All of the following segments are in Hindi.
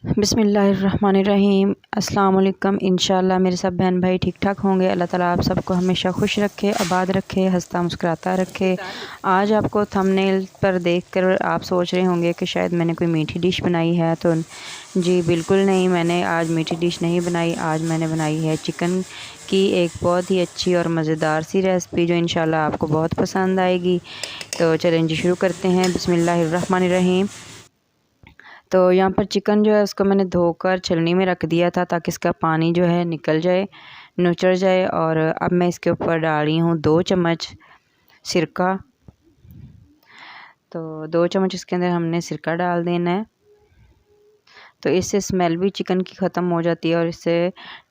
बिस्मिल्लाहिर्रहमानिर्रहीम। अस्सलाम वालेकुम। इंशाअल्लाह मेरे सब बहन भाई ठीक ठाक होंगे। अल्लाह ताला आप सबको हमेशा खुश रखे, आबाद रखे, हंसता मुस्कुराता रखे। आज आपको थंबनेल पर देखकर आप सोच रहे होंगे कि शायद मैंने कोई मीठी डिश बनाई है, तो जी बिल्कुल नहीं, मैंने आज मीठी डिश नहीं बनाई। आज मैंने बनाई है चिकन की एक बहुत ही अच्छी और मज़ेदार सी रेसिपी जो इंशाअल्लाह आपको बहुत पसंद आएगी। तो चलें जी शुरू करते हैं। बिस्मिल्लाहिर्रहमानिर्रहीम। तो यहाँ पर चिकन जो है उसको मैंने धोकर छलनी में रख दिया था ताकि इसका पानी जो है निकल जाए, नुचड़ जाए। और अब मैं इसके ऊपर डाल रही हूँ 2 चम्मच सिरका। तो 2 चम्मच इसके अंदर हमने सिरका डाल देना है। तो इससे स्मेल भी चिकन की ख़त्म हो जाती है और इससे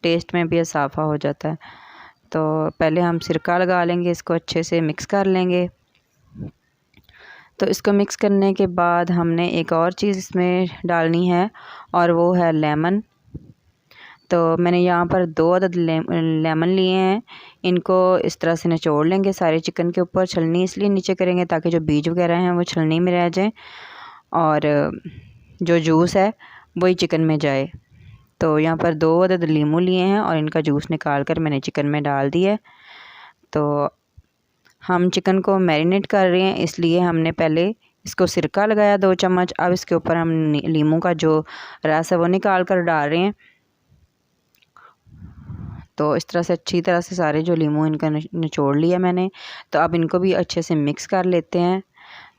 टेस्ट में भी इजाफा हो जाता है। तो पहले हम सिरका लगा लेंगे, इसको अच्छे से मिक्स कर लेंगे। तो इसको मिक्स करने के बाद हमने एक और चीज़ इसमें डालनी है और वो है लेमन। तो मैंने यहाँ पर 2 अदद लेमन लिए हैं। इनको इस तरह से निचोड़ लेंगे सारे चिकन के ऊपर। छलनी इसलिए नीचे करेंगे ताकि जो बीज वगैरह हैं वो छलनी में रह जाएं और जो जूस है वही चिकन में जाए। तो यहाँ पर 2 अदद लीमू लिए हैं और इनका जूस निकाल कर मैंने चिकन में डाल दिया है। तो हम चिकन को मैरिनेट कर रहे हैं, इसलिए हमने पहले इसको सिरका लगाया 2 चम्मच। अब इसके ऊपर हम लीमू का जो रस है वो निकाल कर डाल रहे हैं। तो इस तरह से अच्छी तरह से सारे जो लीमू इनका निचोड़ लिया मैंने। तो अब इनको भी अच्छे से मिक्स कर लेते हैं।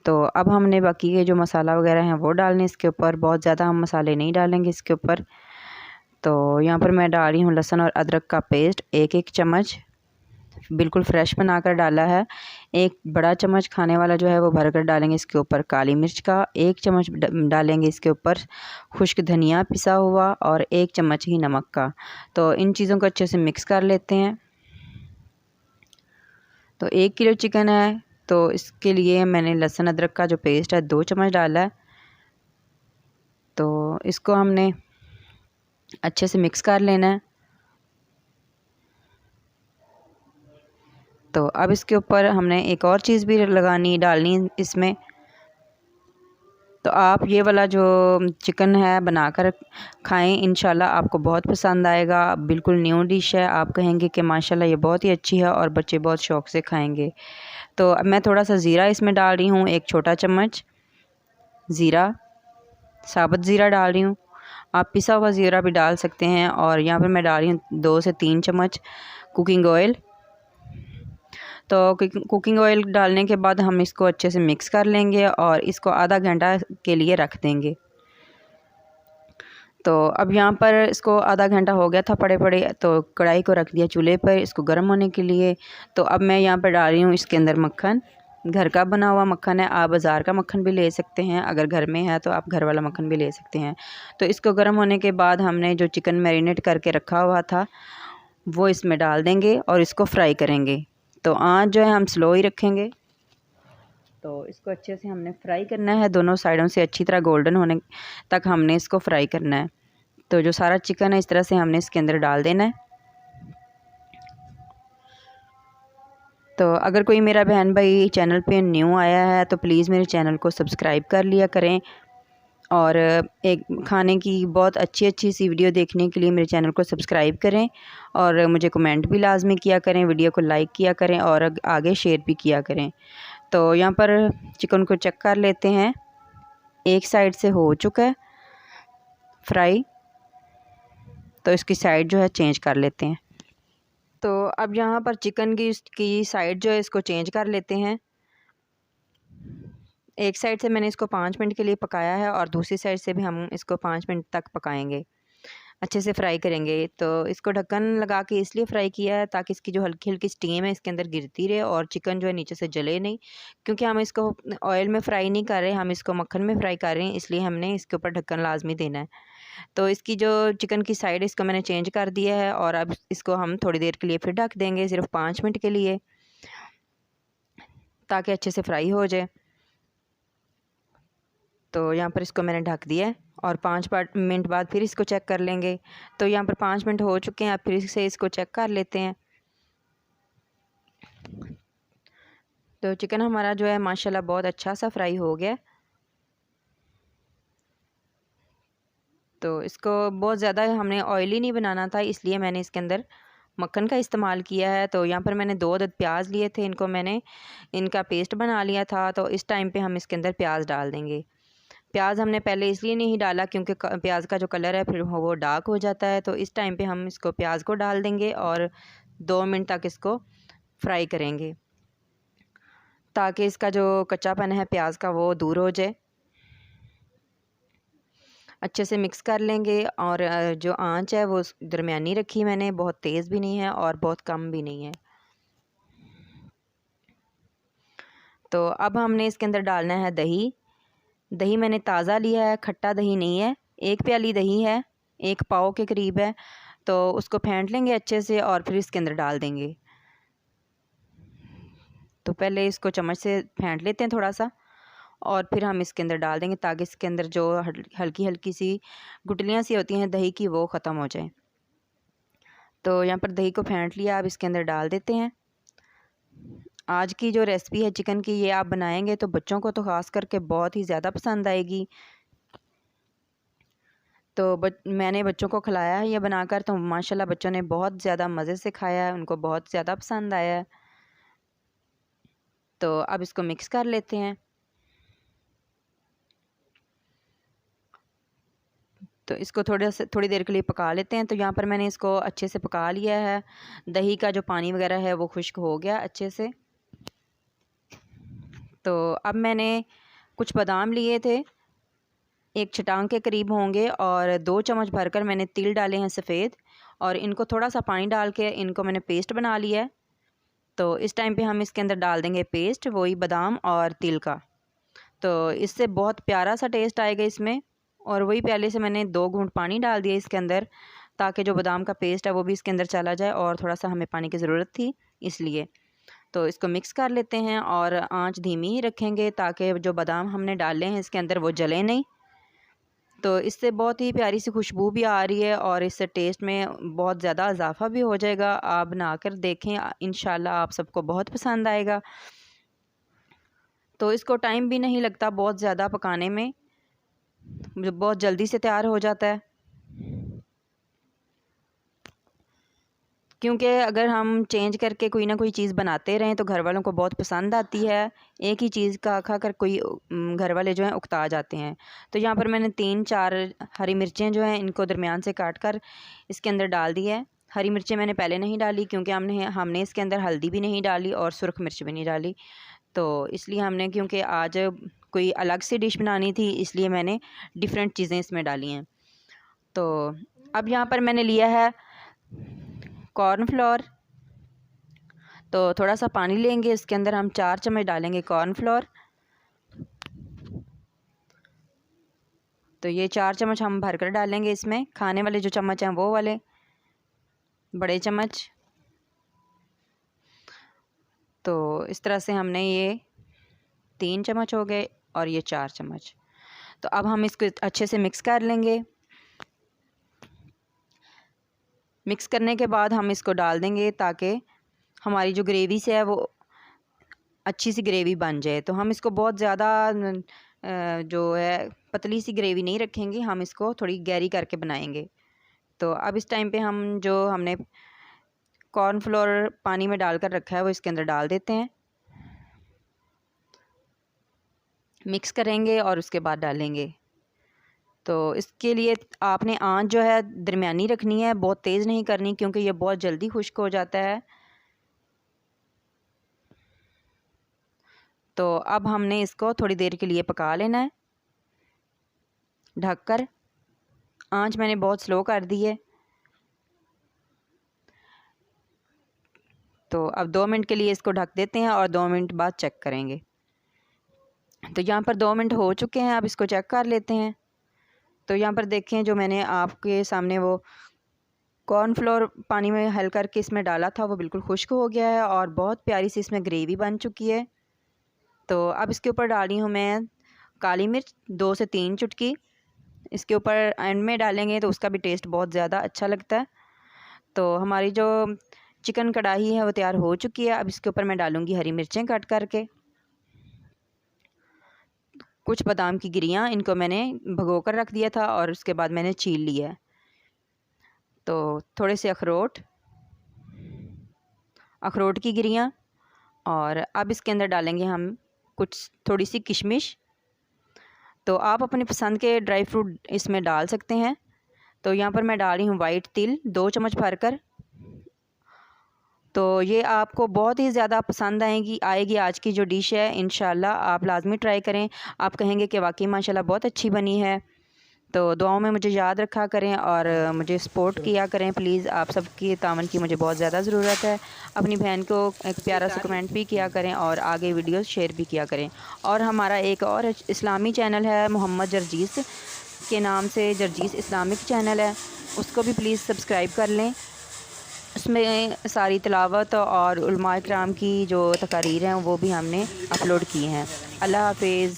तो अब हमने बाकी के जो मसाला वगैरह हैं वो डालने इसके ऊपर। बहुत ज़्यादा हम मसाले नहीं डालेंगे इसके ऊपर। तो यहाँ पर मैं डाल रही हूँ लहसुन और अदरक का पेस्ट 1-1 चम्मच, बिल्कुल फ्रेश बनाकर डाला है। 1 बड़ा चम्मच खाने वाला जो है वो भरकर डालेंगे इसके ऊपर। काली मिर्च का 1 चम्मच डालेंगे इसके ऊपर। खुश्क धनिया पिसा हुआ और 1 चम्मच ही नमक का। तो इन चीज़ों को अच्छे से मिक्स कर लेते हैं। तो 1 किलो चिकन है तो इसके लिए मैंने लहसुन अदरक का जो पेस्ट है 2 चम्मच डाला है। तो इसको हमने अच्छे से मिक्स कर लेना है। तो अब इसके ऊपर हमने एक और चीज़ भी डालनी इसमें। तो आप ये वाला जो चिकन है बनाकर खाएं, इंशाल्लाह आपको बहुत पसंद आएगा। बिल्कुल न्यू डिश है, आप कहेंगे कि माशाल्लाह ये बहुत ही अच्छी है और बच्चे बहुत शौक़ से खाएंगे। तो अब मैं थोड़ा सा ज़ीरा इसमें डाल रही हूँ, 1 छोटा चम्मच ज़ीरा, साबुत ज़ीरा डाल रही हूँ। आप पिसा हुआ ज़ीरा भी डाल सकते हैं। और यहाँ पर मैं डाल रही हूँ 2 से 3 चम्मच कुकिंग ऑयल। तो कुकिंग ऑयल डालने के बाद हम इसको अच्छे से मिक्स कर लेंगे और इसको आधा घंटा के लिए रख देंगे। तो अब यहाँ पर इसको आधा घंटा हो गया था पड़े पड़े, तो कढ़ाई को रख दिया चूल्हे पर इसको गर्म होने के लिए। तो अब मैं यहाँ पर डाल रही हूँ इसके अंदर मक्खन। घर का बना हुआ मक्खन है, आप बाज़ार का मक्खन भी ले सकते हैं। अगर घर में है तो आप घर वाला मक्खन भी ले सकते हैं। तो इसको गर्म होने के बाद हमने जो चिकन मैरिनेट करके रखा हुआ था वो इसमें डाल देंगे और इसको फ्राई करेंगे। तो आँच जो है हम स्लो ही रखेंगे। तो इसको अच्छे से हमने फ्राई करना है, दोनों साइडों से अच्छी तरह गोल्डन होने तक हमने इसको फ्राई करना है। तो जो सारा चिकन है इस तरह से हमने इसके अंदर डाल देना है। तो अगर कोई मेरा बहन भाई चैनल पे न्यू आया है तो प्लीज़ मेरे चैनल को सब्सक्राइब कर लिया करें। और एक खाने की बहुत अच्छी सी वीडियो देखने के लिए मेरे चैनल को सब्सक्राइब करें और मुझे कमेंट भी लाजमी किया करें, वीडियो को लाइक किया करें और आगे शेयर भी किया करें। तो यहाँ पर चिकन को चेक कर लेते हैं, एक साइड से हो चुका है फ्राई। तो इसकी साइड जो है चेंज कर लेते हैं। तो अब यहाँ पर चिकन की साइड जो है इसको चेंज कर लेते हैं। एक साइड से मैंने इसको 5 मिनट के लिए पकाया है और दूसरी साइड से भी हम इसको 5 मिनट तक पकाएंगे, अच्छे से फ्राई करेंगे। तो इसको ढक्कन लगा के इसलिए फ्राई किया है ताकि इसकी जो हल्की हल्की स्टीम है इसके अंदर गिरती रहे और चिकन जो है नीचे से जले नहीं। क्योंकि हम इसको ऑयल में फ्राई नहीं कर रहे, हम इसको मक्खन में फ्राई कर रहे हैं, इसलिए हमने इसके ऊपर ढक्कन लाजमी देना है। तो इसकी जो चिकन की साइड इसको मैंने चेंज कर दिया है और अब इसको हम थोड़ी देर के लिए फिर ढक देंगे, सिर्फ 5 मिनट के लिए, ताकि अच्छे से फ्राई हो जाए। तो यहाँ पर इसको मैंने ढक दिया है और 5 मिनट बाद फिर इसको चेक कर लेंगे। तो यहाँ पर 5 मिनट हो चुके हैं, अब फिर से इसको चेक कर लेते हैं। तो चिकन हमारा जो है माशाल्लाह बहुत अच्छा सा फ्राई हो गया। तो इसको बहुत ज़्यादा हमने ऑयली नहीं बनाना था, इसलिए मैंने इसके अंदर मक्खन का इस्तेमाल किया है। तो यहाँ पर मैंने 2 अदद प्याज लिए थे, इनको मैंने इनका पेस्ट बना लिया था। तो इस टाइम पे हम इसके अंदर प्याज डाल देंगे। प्याज हमने पहले इसलिए नहीं डाला क्योंकि प्याज का जो कलर है फिर वो डार्क हो जाता है। तो इस टाइम पे हम इसको प्याज को डाल देंगे और 2 मिनट तक इसको फ्राई करेंगे, ताकि इसका जो कच्चापन है प्याज का वो दूर हो जाए। अच्छे से मिक्स कर लेंगे और जो आंच है वो दरमियानी रखी मैंने, बहुत तेज़ भी नहीं है और बहुत कम भी नहीं है। तो अब हमने इसके अंदर डालना है दही। दही मैंने ताज़ा लिया है, खट्टा दही नहीं है। 1 प्याली दही है, 1 पाव के करीब है। तो उसको फेंट लेंगे अच्छे से और फिर इसके अंदर डाल देंगे। तो पहले इसको चम्मच से फेंट लेते हैं थोड़ा सा और फिर हम इसके अंदर डाल देंगे, ताकि इसके अंदर जो हल्की हल्की सी गुठलियाँ सी होती हैं दही की वो ख़त्म हो जाए। तो यहाँ पर दही को फेंट लिया, अब इसके अंदर डाल देते हैं। आज की जो रेसिपी है चिकन की, ये आप बनाएंगे तो बच्चों को तो ख़ास करके बहुत ही ज़्यादा पसंद आएगी। तो मैंने बच्चों को खिलाया है ये बनाकर, तो माशाल्लाह बच्चों ने बहुत ज़्यादा मज़े से खाया है, उनको बहुत ज़्यादा पसंद आया है। तो अब इसको मिक्स कर लेते हैं। तो इसको थोड़ी देर के लिए पका लेते हैं। तो यहाँ पर मैंने इसको अच्छे से पका लिया है। दही का जो पानी वगैरह है वो खुश्क हो गया अच्छे से। तो अब मैंने कुछ बादाम लिए थे, 1 चटांग के करीब होंगे, और 2 चम्मच भरकर मैंने तिल डाले हैं सफ़ेद, और इनको थोड़ा सा पानी डाल के इनको मैंने पेस्ट बना लिया है। तो इस टाइम पे हम इसके अंदर डाल देंगे पेस्ट, वही बादाम और तिल का। तो इससे बहुत प्यारा सा टेस्ट आएगा इसमें। और वही प्याले से मैंने 2 घूंट पानी डाल दिया इसके अंदर, ताकि जो बादाम का पेस्ट है वो भी इसके अंदर चला जाए, और थोड़ा सा हमें पानी की ज़रूरत थी इसलिए। तो इसको मिक्स कर लेते हैं और आंच धीमी ही रखेंगे, ताकि जो बादाम हमने डाले हैं इसके अंदर वो जले नहीं। तो इससे बहुत ही प्यारी सी खुशबू भी आ रही है और इससे टेस्ट में बहुत ज़्यादा इजाफा भी हो जाएगा। आप बनाकर देखें, इंशाल्लाह आप सबको बहुत पसंद आएगा। तो इसको टाइम भी नहीं लगता बहुत ज़्यादा पकाने में, बहुत जल्दी से तैयार हो जाता है। क्योंकि अगर हम चेंज करके कोई ना कोई चीज़ बनाते रहें तो घर वालों को बहुत पसंद आती है। एक ही चीज़ का खा कर कोई घर वाले जो हैं उकता जाते हैं। तो यहाँ पर मैंने 3-4 हरी मिर्चें जो हैं इनको दरमियान से काट कर इसके अंदर डाल दी है। हरी मिर्चें मैंने पहले नहीं डाली क्योंकि हमने इसके अंदर हल्दी भी नहीं डाली और सुरख मिर्च भी नहीं डाली। तो इसलिए हमने, क्योंकि आज कोई अलग सी डिश बनानी थी, इसलिए मैंने डिफरेंट चीज़ें इसमें डाली हैं। तो अब यहाँ पर मैंने लिया है कॉर्नफ्लोर। तो थोड़ा सा पानी लेंगे, इसके अंदर हम 4 चम्मच डालेंगे कॉर्नफ्लोर। तो ये 4 चम्मच हम भरकर डालेंगे इसमें, खाने वाले जो चम्मच हैं वो वाले बड़े चम्मच। तो इस तरह से हमने ये 3 चम्मच हो गए और ये 4 चम्मच। तो अब हम इसको अच्छे से मिक्स कर लेंगे। मिक्स करने के बाद हम इसको डाल देंगे, ताकि हमारी जो ग्रेवी से है वो अच्छी सी ग्रेवी बन जाए। तो हम इसको बहुत ज़्यादा जो है पतली सी ग्रेवी नहीं रखेंगे, हम इसको थोड़ी गहरी करके बनाएंगे। तो अब इस टाइम पे हम जो हमने कॉर्नफ्लोर पानी में डालकर रखा है वो इसके अंदर डाल देते हैं, मिक्स करेंगे और उसके बाद डालेंगे। तो इसके लिए आपने आंच जो है दरमियानी रखनी है, बहुत तेज़ नहीं करनी, क्योंकि ये बहुत जल्दी खुश्क हो जाता है। तो अब हमने इसको थोड़ी देर के लिए पका लेना है ढककर। आंच मैंने बहुत स्लो कर दी है। तो अब 2 मिनट के लिए इसको ढक देते हैं और 2 मिनट बाद चेक करेंगे। तो यहाँ पर 2 मिनट हो चुके हैं, अब इसको चेक कर लेते हैं। तो यहाँ पर देखें, जो मैंने आपके सामने वो कॉर्नफ्लोर पानी में हल करके इसमें डाला था वो बिल्कुल खुश्क हो गया है और बहुत प्यारी सी इसमें ग्रेवी बन चुकी है। तो अब इसके ऊपर डाली हूँ मैं काली मिर्च 2 से 3 चुटकी। इसके ऊपर एंड में डालेंगे तो उसका भी टेस्ट बहुत ज़्यादा अच्छा लगता है। तो हमारी जो चिकन कढ़ाई है वो तैयार हो चुकी है। अब इसके ऊपर मैं डालूँगी हरी मिर्चें कट करके। कुछ बादाम की गिरियाँ, इनको मैंने भगो कर रख दिया था और उसके बाद मैंने छील लिया है। तो थोड़े से अखरोट की गिरियाँ, और अब इसके अंदर डालेंगे हम थोड़ी सी किशमिश। तो आप अपनी पसंद के ड्राई फ्रूट इसमें डाल सकते हैं। तो यहाँ पर मैं डाल रही हूँ वाइट तिल 2 चम्मच भरकर। तो ये आपको बहुत ही ज़्यादा पसंद आएगी आज की जो डिश है। इंशाल्लाह आप लाज़मी ट्राई करें, आप कहेंगे कि वाकई माशाल्लाह बहुत अच्छी बनी है। तो दुआओं में मुझे याद रखा करें और मुझे सपोर्ट किया करें प्लीज़। आप सबकी तावन की मुझे बहुत ज़्यादा ज़रूरत है। अपनी बहन को एक प्यारा सा कमेंट भी किया करें और आगे वीडियोस शेयर भी किया करें। और हमारा एक और इस्लामी चैनल है मोहम्मद जर्जीस के नाम से, जर्जीस इस्लामिक चैनल है, उसको भी प्लीज़ सब्सक्राइब कर लें। उसमें सारी तिलावत और उलमा इकराम की जो तकारीर हैं वो भी हमने अपलोड की हैं। अल्लाह हाफिज़।